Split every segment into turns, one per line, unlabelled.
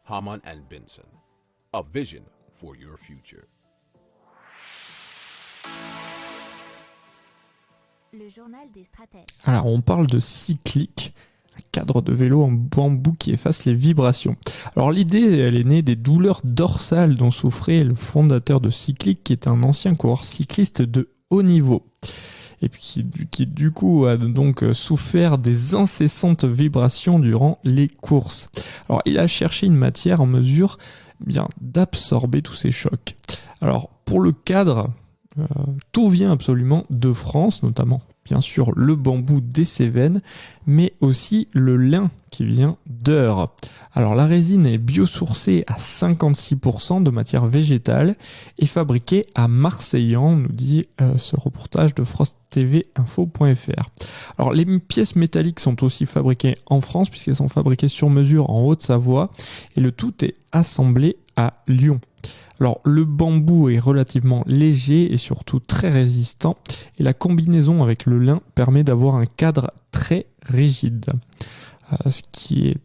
Hamann and Benson. A vision for your future.
Le journal des stratèges.
Alors, on parle de Cyclic, un cadre de vélo en bambou qui efface les vibrations. Alors, l'idée, elle est née des douleurs dorsales dont souffrait le fondateur de Cyclic, qui est un ancien coureur cycliste de haut niveau. Et puis qui du coup a donc souffert des incessantes vibrations durant les courses. Alors, il a cherché une matière en mesure d'absorber tous ces chocs. Alors, pour le cadre, tout vient absolument de France, notamment bien sûr le bambou des Cévennes, mais aussi le lin qui vient d'Eure. Alors la résine est biosourcée à 56% de matière végétale et fabriquée à Marseillan, nous dit ce reportage de frosttveinfo.fr. Alors les pièces métalliques sont aussi fabriquées en France puisqu'elles sont fabriquées sur mesure en Haute-Savoie et le tout est assemblé à Lyon. Alors le bambou est relativement léger et surtout très résistant et la combinaison avec le lin permet d'avoir un cadre très rigide, ce qui est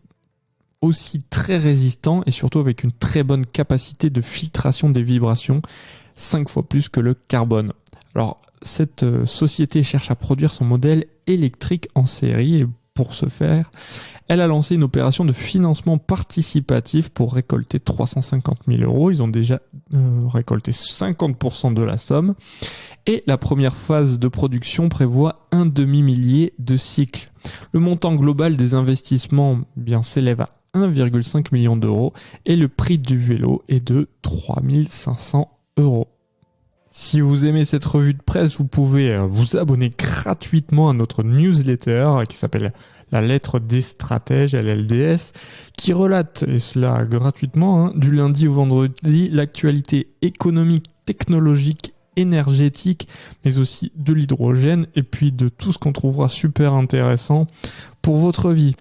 aussi très résistant et surtout avec une très bonne capacité de filtration des vibrations, 5 fois plus que le carbone. Alors cette société cherche à produire son modèle électrique en série et pour ce faire, elle a lancé une opération de financement participatif pour récolter 350 000 €. Ils ont déjà récolté 50% de la somme. Et la première phase de production prévoit un demi-millier de cycles. Le montant global des investissements s'élève à 1,5 million d'euros et le prix du vélo est de 3 500 €. Si vous aimez cette revue de presse, vous pouvez vous abonner gratuitement à notre newsletter qui s'appelle La Lettre des Stratèges, LLDS, qui relate, et cela gratuitement, du lundi au vendredi, l'actualité économique, technologique, énergétique, mais aussi de l'hydrogène et puis de tout ce qu'on trouvera super intéressant pour votre vie.